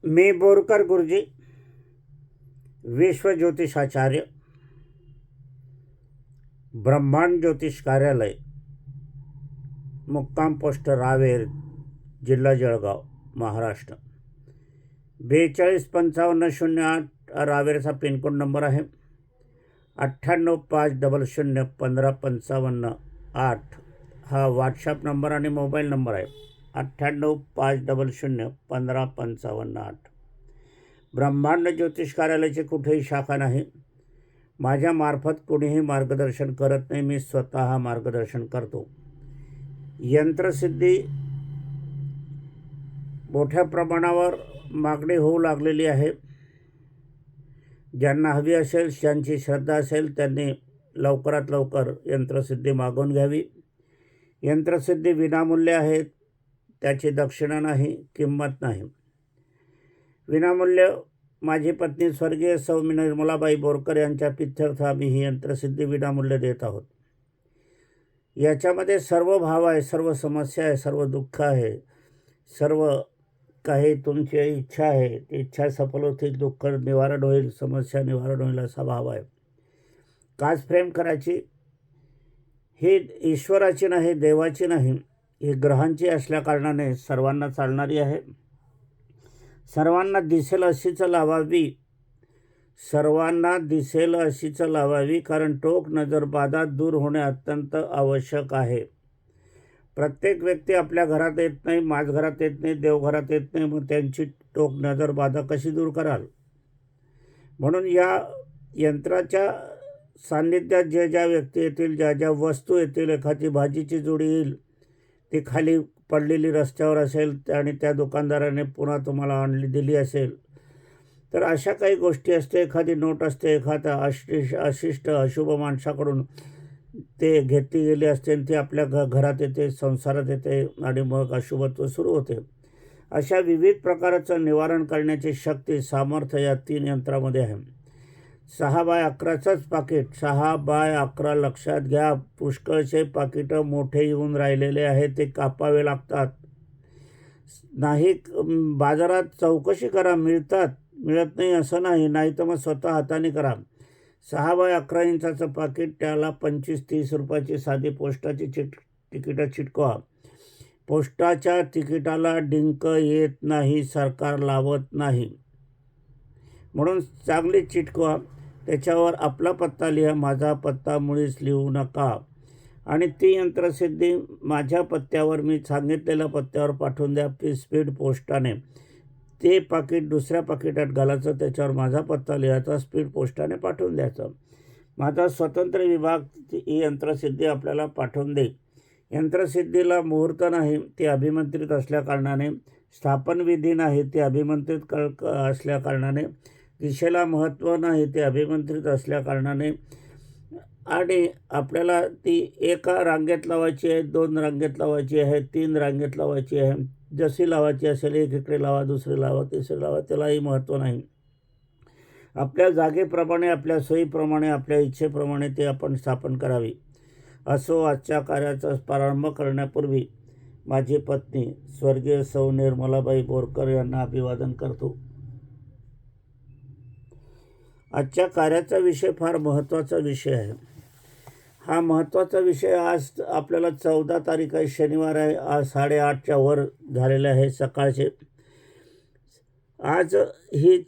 मी बोरकर गुरुजी, विश्व ज्योतिषाचार्य, ब्रह्मांड ज्योतिष कार्यालय, मुक्काम पोस्ट रावेर, जिल्हा जळगाव, महाराष्ट्र. 425508 रावेरचा पिनकोड नंबर आहे. 9850155558 हा व्हॉट्सअप नंबर आणि मोबाईल नंबर आहे. 9850155558. ब्रह्मांड ज्योतिष कार्यालयाची कुठेही शाखा नाही. माझ्यामार्फत कोणीही मार्गदर्शन करत नाही, मी स्वतः मार्गदर्शन करतो. यंत्रसिद्धी मोठ्या प्रमाणावर मागणी होऊ लागलेली आहे. ज्यांना हवी असेल, ज्यांची श्रद्धा असेल, त्यांनी लवकरात लवकर यंत्रसिद्धी मागवून घ्यावी. यंत्रसिद्धी विनामूल्य आहे, त्याची दक्षिणा नाही, किंमत नाही. विनामूल्य माझी पत्नी स्वर्गीय सौ निर्मलाबाई बोरकर यांच्या प्रित्यर्थ आम्ही ही यंत्रसिद्धी विनामूल्य देत आहोत. याच्यामध्ये सर्व भाव आहे, सर्व समस्या आहे, सर्व दुःख आहे, सर्व काही तुमची इच्छा आहे, ती इच्छा सफल होतील, दुःख निवारण होईल, समस्या निवारण होईल असा भाव आहे. काच फ्रेम करायची ही ईश्वराची नाही, देवाची नाही, ही ग्रहांची असल्याकारणाने सर्वांना चालणारी आहे. सर्वांना दिसेल अशीच लावावी, सर्वांना दिसेल अशीच लावावी, कारण टोक नजर बाधा दूर होणे अत्यंत आवश्यक आहे. प्रत्येक व्यक्ती आपल्या घरात येत नाही, माझ घरात येत नाही, देवघरात येत नाही, मग त्यांची टोक नजर बाधा कशी दूर कराल? म्हणून या यंत्राच्या सान्निध्यात ज्या ज्या व्यक्ती येतील, ज्या ज्या वस्तू येतील, एखादी भाजीची जोडी येईल, ती खाली पडलेली रस्त्यावर असेल आणि त्या दुकानदाराने पुन्हा तुम्हाला दिली असेल, तर अशा काही गोष्टी असते. एखादी नोट असते, एखादा अशिष्ट अशुभ माणसाकडून ते घेतली गेली असते आणि ती आपल्या घरात येते, संसारात येते आणि मग अशुभत्व सुरू होते. अशा विविध प्रकारचं निवारण करण्याची शक्ती, सामर्थ्य या 3 यंत्रामध्ये आहे. 6x11च पाकिट, 6x11 लक्षात घ्या. पुष्कळचे पाकिटं मोठे येऊन राहिलेले आहे, ते कापावे लागतात. नाही बाजारात चौकशी करा, मिळतात, मिळत नाही असं नाही, नाही तर मग स्वतः हाताने करा. 6x11 इंचाचं पाकिट, त्याला 25-30 रुपयाची साधी पोस्टाची तिकीटं चिटकवा. पोस्टाच्या तिकिटाला डिंक येत नाही, सरकार लावत नाही, म्हणून चांगली चिटकवा. त्याच्यावर आपला पत्ता लिहा, माझा पत्ता मुळीच लिहू नका. आणि ती यंत्रसिद्धी माझ्या पत्त्यावर, मी सांगितलेल्या पत्त्यावर पाठवून द्या. स्पीड पोस्टाने ते पाकिट दुसऱ्या पाकिटात घालायचं, त्याच्यावर माझा पत्ता लिहायचा, स्पीड पोस्टाने पाठवून द्यायचं. माझा स्वतंत्र विभाग ही यंत्रसिद्धी आपल्याला पाठवून देईल. यंत्रसिद्धीला मुहूर्त नाही, ती अभिमंत्रित असल्याकारणाने, स्थापनविधी नाही, ती अभिमंत्रित असल्याकारणाने, दिशेला महत्त्व नाही, ते अभिमंत्रित असल्याकारणाने, आणि आपल्याला ती एका रांगेत लावायची आहे, 2 रांगेत लावायची आहे, 3 रांगेत लावायची आहे. जशी लावायची असेल, एक इकडे लावा, दुसरी लावा, तिसरी लावा, त्यालाही महत्त्व नाही. आपल्या जागेप्रमाणे, आपल्या सोयीप्रमाणे, आपल्या इच्छेप्रमाणे ते आपण स्थापन करावी. असो, आजच्या कार्याचा प्रारंभ करण्यापूर्वी माझी पत्नी स्वर्गीय सौ निर्मलाबाई बोरकर यांना अभिवादन करतो. आजच्या कार्याचा विषय फार महत्त्वाचा विषय आहे. हा महत्त्वाचा विषय आज आपल्याला 14 तारीख आहे, शनिवार आहे. आज 8:30च्या वर झालेले आहे सकाळचे. आज ही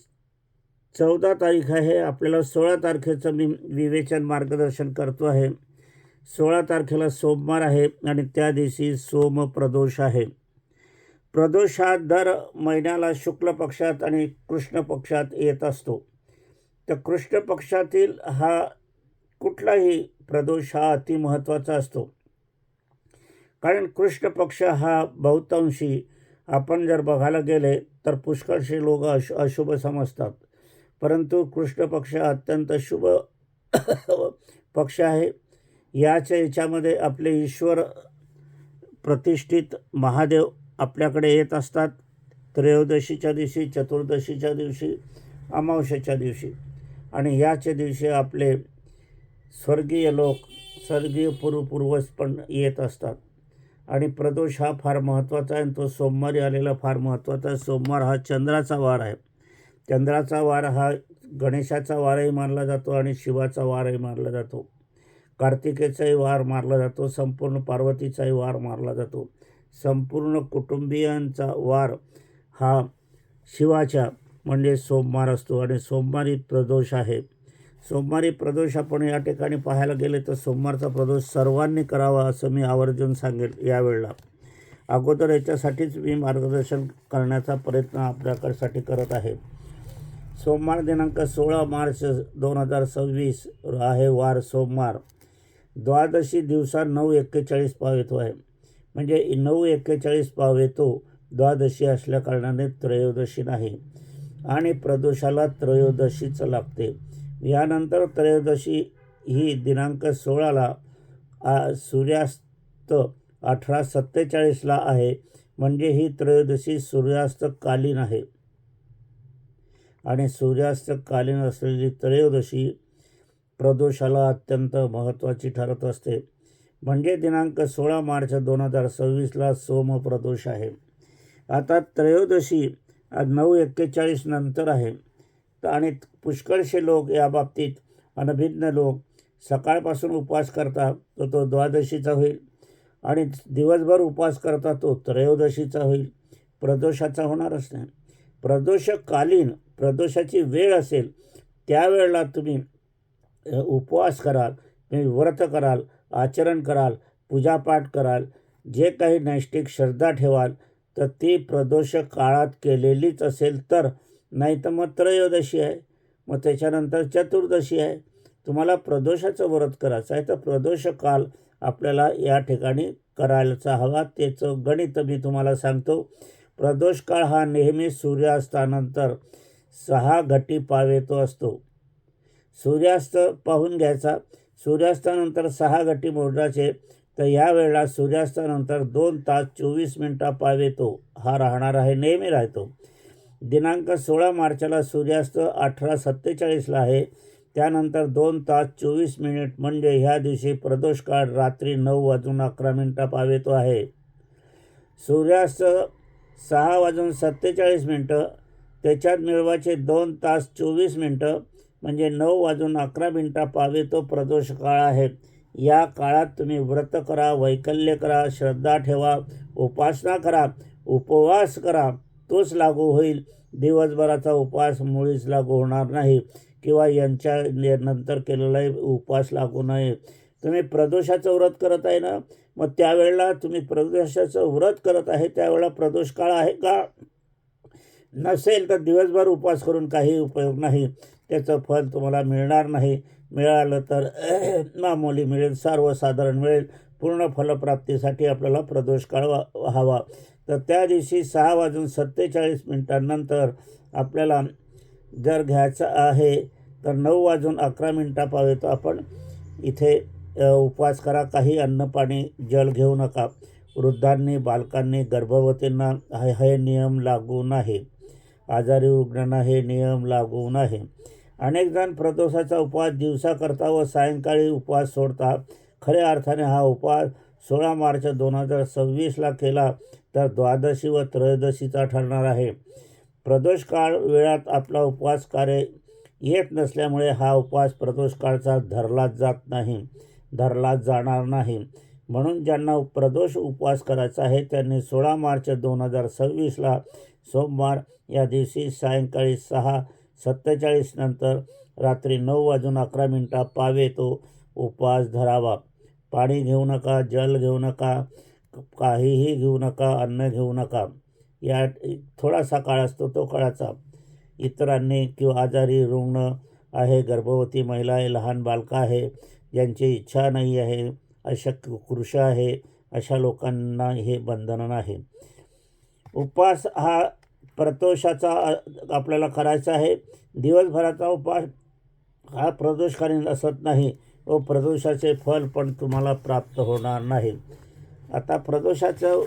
14 तारीख आहे. आपल्याला 16 तारखेचं मी विवेचन मार्गदर्शन करतो आहे. 16 तारखेला सोमवार आहे आणि त्या दिवशी सोम प्रदोष आहे. प्रदोष हा दर महिन्याला शुक्ल पक्षात आणि कृष्ण पक्षात येत असतो. तर कृष्ण पक्षातील हा कुठलाही प्रदोष हा अतिमहत्त्वाचा असतो, कारण कृष्ण पक्ष हा बहुतांशी आपण जर बघायला गेले तर पुष्कळसे लोक अशुभ समजतात, परंतु कृष्ण पक्ष अत्यंत शुभ पक्ष आहे. याच्यामध्ये आपले ईश्वर प्रतिष्ठित महादेव आपल्याकडे येत असतात. त्रयोदशीच्या दिवशी, चतुर्दशीच्या दिवशी, अमावस्येच्या दिवशी, आणि याच्या दिवशी आपले स्वर्गीय लोक, स्वर्गीय पूर्वज पण येत असतात. आणि प्रदोष हा फार महत्त्वाचा आहे आणि तो सोमवारी आलेला फार महत्त्वाचा आहे. सोमवार हा चंद्राचा वार आहे. चंद्राचा वार हा गणेशाचा वारही मानला जातो आणि शिवाचा वारही मानला जातो. कार्तिकेचाही वार मानला जातो. संपूर्ण पार्वतीचाही वार मानला जातो. संपूर्ण कुटुंबियांचा वार हा शिवाच्या म्हणजे सोमवार असतो आणि सोमवारी प्रदोष आहे. सोमवारी प्रदोष आपण या ठिकाणी पाहायला गेले तर सोमवारचा प्रदोष सर्वांनी करावा असं मी आवर्जून सांगेल. यावेळेला अगोदर याच्यासाठीच मी मार्गदर्शन करण्याचा प्रयत्न आपल्याकडसाठी करत आहे. सोमवार दिनांक 16 मार्च 2026 आहे वार सोमवार. द्वादशी दिवसा 9:41 पाव येतो आहे. म्हणजे 9:41 पाव येतो. द्वादशी असल्याकारणाने त्रयोदशी नाही आणि प्रदोषाला त्रयोदशीच लागते. यानंतर त्रयोदशी ही दिनांक 16ला सूर्यास्त 18:47ला आहे. म्हणजे ही त्रयोदशी सूर्यास्तकालीन आहे आणि सूर्यास्तकालीन असलेली त्रयोदशी प्रदोषाला अत्यंत महत्त्वाची ठरत असते. म्हणजे दिनांक 16 मार्च 2026ला सोमप्रदोष आहे. आता त्रयोदशी 9:41 नंतर आहे आणि पुष्कळसे लोक या बाबतीत अनभिज्ञ लोक सकाळपासून उपवास करतात तो द्वादशीचा होईल आणि दिवसभर उपवास करता तो त्रयोदशीचा होईल. प्रदोषाचा होणारच नाही. प्रदोषकालीन प्रदोषाची वेळ असेल त्यावेळेला तुम्ही उपवास कराल, तुम्ही व्रत कराल, आचरण कराल, पूजापाठ कराल, जे काही नैष्टिक श्रद्धा ठेवाल तर ती प्रदोष काळात केलेलीच असेल तर. नाही तर मग त्रयोदशी आहे, मग त्याच्यानंतर चतुर्दशी आहे. तुम्हाला प्रदोषाचं व्रत करायचं आहे तर प्रदोष काल आपल्याला या ठिकाणी करायचा हवा. त्याचं गणित मी तुम्हाला सांगतो. प्रदोष काळ हा नेहमी सूर्यास्तानंतर 6 घटी पावेतो असतो. सूर्यास्त पाहून घ्यायचा. सूर्यास्तानंतर 6 घटी मोजायचे. तर यावेळेला सूर्यास्तानंतर 2 तास 24 मिनटा पावेतो हा राहणार आहे, नेहमी राहतो. दिनांक 16 मार्चला सूर्यास्त 18:47ला आहे. त्यानंतर 2 तास 24 मिनिट म्हणजे ह्या दिवशी प्रदोष काळ रात्री 9:11 पावेतो आहे. सूर्यास्त 6:47 त्याच्यात मिळवायचे 2 तास 24 मिनटं म्हणजे 9:11 पावेतो प्रदोष काळ आहे. या काळात तुम्ही व्रत करा, वैकल्य करा, श्रद्धा ठेवा, उपासना करा, उपवास करा, तोच लागू होईल. दिवसभराचा उपवास मुळीच लागू होणार नाही किंवा यांच्या नंतर केलेला उपवास लागू नये. तुम्ही प्रदोषाचं व्रत करत आहे ना, मग त्यावेळेला तुम्ही प्रदोषाचं व्रत करत आहे त्यावेळेला प्रदोष काळ आहे का? नसेल तर दिवसभर उपवास करून काही उपयोग नाही. त्याचं फल तुम्हाला मिळणार नाही. मिळालं तर मामूली मिळेल, सर्वसाधारण मिळेल. पूर्ण फलप्राप्तीसाठी आपल्याला प्रदोष काळ हवा. तर त्या दिवशी 6:47 आपल्याला जर घ्यायचं आहे तर 9:11 पावेतो आपण इथे उपवास करा. काही अन्न पाणी जल घेऊ नका. वृद्धांनी, बालकांनी, गर्भवतींना हे नियम लागू नाही. आजारी रुग्णांना हे नियम लागू नाही. अनेक जण प्रदोषाचा उपवास दिवसा करता व सायंकाळी उपवास सोडता. खऱ्या अर्थाने हा उपवास 16 मार्च 2026ला केला तर द्वादशी व त्रयोदशीचा ठरणार आहे. प्रदोष काळ वेळात आपला उपवास कार्य येत नसल्यामुळे हा उपवास प्रदोष काळचा धरलाच जाणार नाही. म्हणून ज्यांना प्रदोष उपवास करायचा आहे त्यांनी 16 मार्च 2026ला सोमवार या दिवशी सायंकाळी 6:47 नंतर रात्री 9:11 पावेतो उपवास धरावा. पाणी घेऊ नका, जल घेऊ नका, काहीही घेऊ नका, अन्न घेऊ नका. या थोडासा काळ असतो तो काळाचा. इतरांनी किंवा आजारी रुग्ण आहे, गर्भवती महिला आहे, लहान बालकं आहे, ज्यांची इच्छा नाही आहे, अशक्य पुरुष आहे, अशा लोकांना हे बंधन नाही. उपवास हा प्रदोषाचा आपल्याला करायचा आहे. दिवसभराचा उपवास हा प्रदोषकालीन असत नाही व प्रदोषाचे फल पण तुम्हाला प्राप्त होणार नाही. आता प्रदोषाचं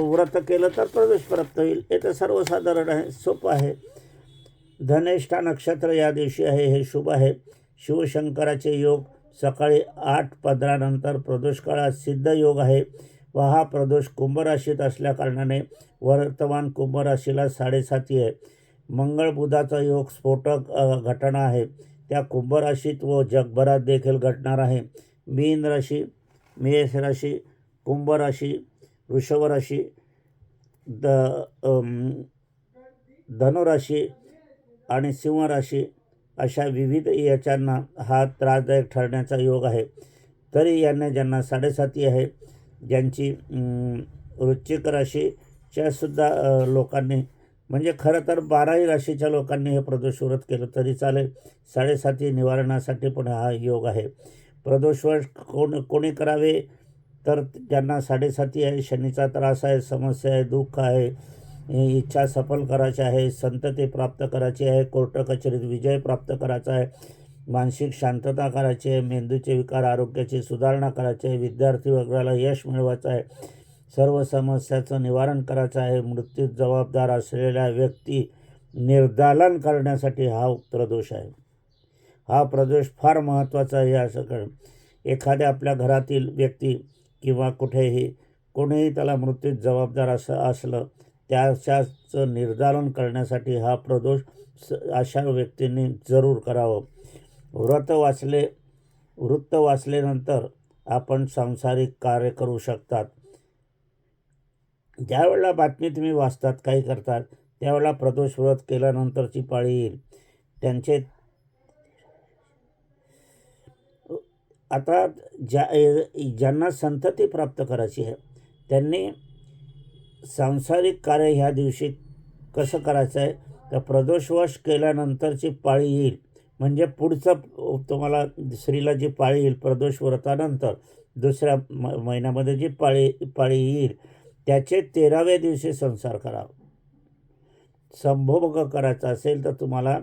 व्रत केलं तर प्रदोष प्राप्त होईल. हे तर सर्वसाधारण आहे, सोपं आहे. धनेष्ठा नक्षत्र या दिवशी आहे, हे शुभ आहे. शिवशंकराचे योग सकाळी 8:15 नंतर प्रदोष काळात सिद्ध योग आहे. व हा प्रदोष कुंभ राशीत असल्याकारणाने वर्तमान कुंभ राशीला 7.5 आहे. मंगळ बुधाचा योग स्फोटक घटना आहे त्या कुंभ राशीत व जगभरात देखील घडणार आहे. मीन राशी, मेष राशी, कुंभ राशी, वृषभ राशी, धनुराशी आणि सिंह राशी अशा विविध याच्यांना हा त्रासदायक ठरण्याचा योग आहे. तरी यांना ज्यांना 7.5 आहे, ज्यांची वृश्चिक राशीच्या सुद्धा लोकांनी, म्हणजे खरं तर 12ही राशीच्या लोकांनी हे प्रदोष व्रत केलं तरी चालेल. 7.5 निवारणासाठी पण हा योग आहे. प्रदोष व्रत कोणी करावे तर ज्यांना 7.5 आहे, शनीचा त्रास आहे, समस्या आहे, दुःख आहे, इच्छा सफल करायची आहे, संतती प्राप्त करायची आहे, कोर्ट कचेरीत विजय प्राप्त करायचा आहे, मानसिक शांतता करायची आहे, मेंदूचे विकार आरोग्याची सुधारणा करायची आहे, विद्यार्थी वर्गाला यश मिळवायचं आहे, सर्व समस्याचं निवारण करायचं आहे, मृत्यूस जबाबदार असलेल्या व्यक्ती निर्दालन करण्यासाठी हा प्रदोष आहे. हा प्रदोष फार महत्त्वाचा आहे. असं एखाद्या आपल्या घरातील व्यक्ती किंवा कोणीही त्याला मृत्यूस जबाबदार असलं त्याच्याचं निर्धारण करण्यासाठी हा प्रदोष अशा व्यक्तींनी जरूर करावं. वृत्त वाचल्यानंतर आपण सांसारिक कार्य करू शकतात. ज्यावेळेला बातमी तुम्ही वाचतात, काही करतात, त्यावेळेला प्रदोष व्रत केल्यानंतरची पाळी येईल. आता ज्यांना संतती प्राप्त करायची आहे त्यांनी सांसारिक कार्य ह्या दिवशी कसं करायचं आहे तर प्रदोषवश केल्यानंतरची पाळी येईल. म्हणजे पुढचं तुम्हाला स्त्रीला जी पाळी येईल प्रदोष व्रतानंतर दुसऱ्या महिन्यामध्ये जी पाळी येईल त्याचे 13व्या दिवशी संसार करावा. संभोग करायचा असेल तर तुम्हाला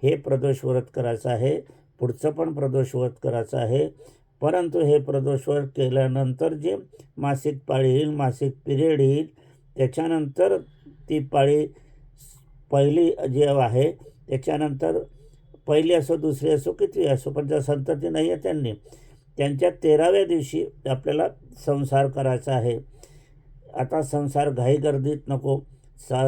हे प्रदोष व्रत करायचं आहे, पुढचं पण प्रदोष व्रत करायचं आहे. परंतु हे प्रदोष व्रत केल्यानंतर जे मासिक पाळी येईल, मासिक पिरियड येईल, त्याच्यानंतर ती पाळी पहिली जे आहे त्याच्यानंतर पहिली असो, दुसरी असो, कितवी असो, पण ज्या संतती नाही आहे त्यांच्या 13व्या दिवशी आपल्याला संसार करायचा आहे. आता संसार घाई गर्दीत नको,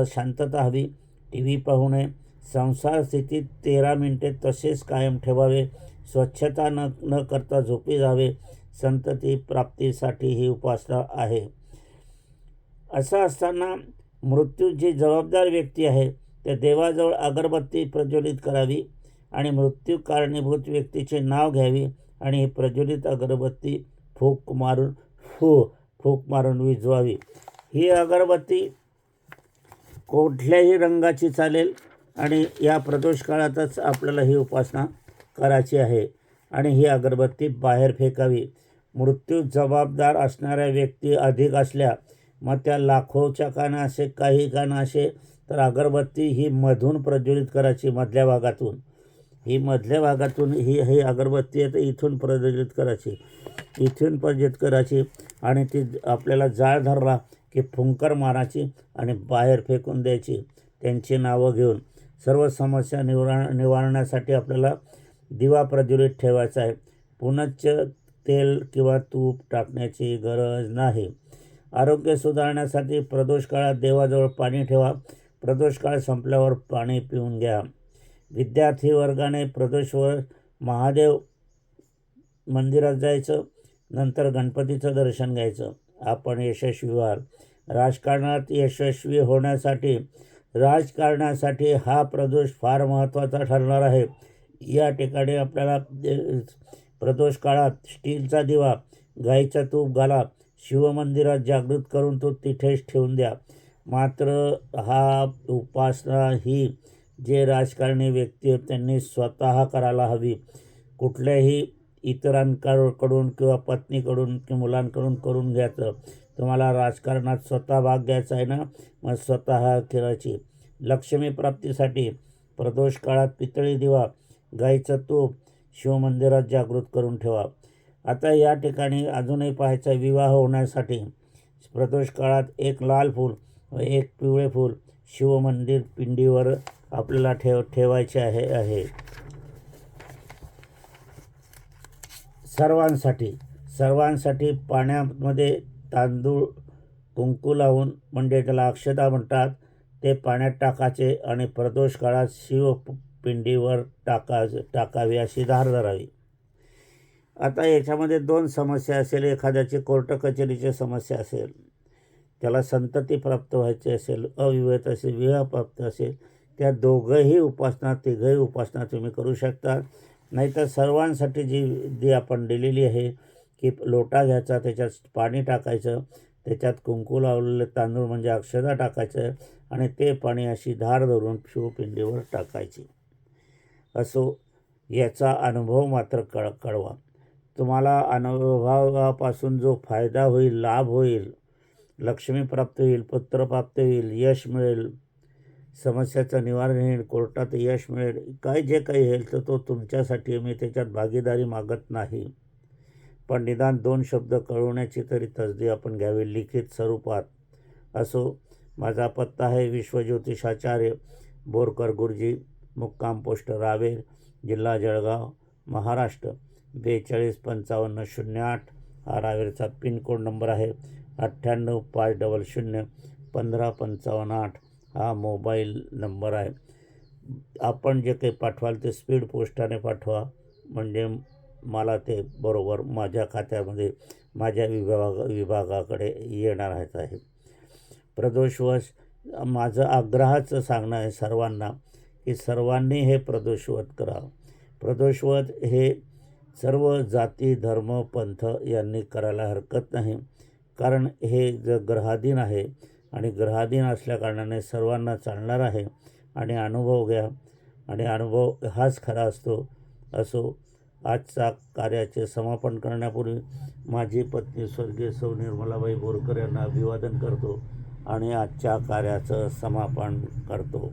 शांतता हवी, टी व्ही पाहू नये, संसार स्थितीत 13 मिनिटे तसेच कायम ठेवावे, स्वच्छता न करता झोपी जावे. संतती प्राप्तीसाठी ही उपासना आहे. असं असताना मृत्यू जी जबाबदार व्यक्ती आहे त्या देवाजवळ अगरबत्ती प्रज्वलित करावी आणि मृत्यू कारणीभूत व्यक्तीचे नाव घ्यावी आणि ही प्रज्वलित अगरबत्ती फूक मारून विझवावी. ही अगरबत्ती कुठल्याही रंगाची चालेल आणि या प्रदोष काळातच आपल्याला ही उपासना करायची आहे आणि ही अगरबत्ती बाहेर फेकावी. मृत्यू जबाबदार असणाऱ्या व्यक्ती अधिक असल्या, मग त्या लाखोच्या काना असे, काही काना असे, तर अगरबत्ती ही मधून प्रज्वलित करायची, मधल्या भागातून. ही अगरबत्ती आहे तर इथून प्रज्वलित करायची आणि ती आपल्याला जाळ धरला की फुंकर मारायची आणि बाहेर फेकून द्यायची त्यांची नावं घेऊन. सर्व समस्या निवारण्यासाठी आपल्याला दिवा प्रज्वलित ठेवायचा आहे. पुनश्च तेल किंवा तूप टाकण्याची गरज नाही. आरोग्य सुधारण्यासाठी प्रदोष काळात देवाजवळ पाणी ठेवा. प्रदोष काळ संपल्यावर पाणी पिऊन घ्या. विद्यार्थी वर्गाने प्रदोषवर महादेव मंदिरात जायचं, नंतर गणपतीचं दर्शन घ्यायचं. आपण यशस्वी व्हाल. राजकारणासाठी हा प्रदोष फार महत्त्वाचा ठरणार आहे. या ठिकाणी आपल्याला प्रदोष काळात स्टीलचा दिवा, गाईचं तूप घाला, शिवमंदिरात जागृत करून तो तिथेच ठेवून द्या. मात्र हा उपासना ही जे राजकारणी व्यक्ती आहेत त्यांनी स्वतः करायला हवी. कुठल्याही इतरांकडून किंवा पत्नीकडून किंवा मुलांकडून करून घ्यायचं. तुम्हाला राजकारणात स्वतः भाग घ्यायचा आहे ना, मग स्वतः करायची. लक्ष्मी प्राप्तीसाठी प्रदोष काळात पितळी दिवा, गाईचं तूप शिवमंदिरात जागृत करून ठेवा. आता या ठिकाणी अजूनही पाहायचं, विवाह होण्यासाठी प्रदोष काळात एक लाल फूल व एक पिवळे फूल शिवमंदिर पिंडीवर आपल्याला ठेवायचे आहे. सर्वांसाठी पाण्यामध्ये तांदूळ कुंकू लावून, म्हणजे त्याला अक्षता म्हणतात, ते पाण्यात टाकायचे आणि प्रदोष काळात शिवपिंडीवर टाकावी अशी धार धरावी. आता याच्यामध्ये दोन समस्या असेल. एखाद्याची कोर्ट कचेरीची समस्या असेल, त्याला संतती प्राप्त व्हायची असेल, अविवाहित असेल, विवाह प्राप्त असेल, त्या दोघंही उपासना, तिघंही उपासना तुम्ही करू शकता. नाहीतर सर्वांसाठी जी आपण दिलेली आहे की लोटा घ्यायचा, त्याच्यात पाणी टाकायचं, त्याच्यात कुंकू लावलेले तांदूळ म्हणजे अक्षता टाकायचं आणि ते पाणी अशी धार धरून शिवपिंडीवर टाकायची. असो, याचा अनुभव मात्र कळवा. तुम्हाला अनुभवापासून जो फायदा होईल, लाभ होईल, लक्ष्मी प्राप्त होईल, पुत्र प्राप्त होईल, यश मिळेल, समस्याचं निवारण होईल, कोर्टात यश मिळेल, काय जे काही होईल तर तो तुमच्यासाठी. मी त्याच्यात भागीदारी मागत नाही, पण निदान 2 शब्द कळवण्याची तरी तसदी आपण घ्यावी लिखित स्वरूपात. असो, माझा पत्ता आहे विश्वज्योतिषाचार्य बोरकर गुरुजी, मुक्काम पोस्ट रावेर, जिल्हा जळगाव, महाराष्ट्र 425508. हा रावेरचा पिनकोड नंबर आहे. 9850015558 हा मोबाईल नंबर आहे. आपण जे काही पाठवाल ते स्पीड पोस्टाने पाठवा, म्हणजे मला ते बरोबर माझ्या खात्यामध्ये, माझ्या विभागाकडे येणार आहे. प्रदोषवश माझं आग्रहाचं सांगणं आहे सर्वांना की सर्वांनी हे प्रदोषव्रत करावं. प्रदोषव्रत हे सर्व जाती, धर्म, पंथ यांनी करायला हरकत नाही, कारण हे ग्रहाधीन आहे आणि ग्रहाधीन असल्याकारणाने सर्वांना चालणार आहे. आणि अनुभव घ्या, आणि अनुभव हाच खरा असतो. असो, आजचा कार्याचे समापन करण्यापूर्वी माझी पत्नी स्वर्गीय सौ निर्मलाबाई बोरकर यांना अभिवादन करतो आणि आजच्या कार्याचं समापन करतो.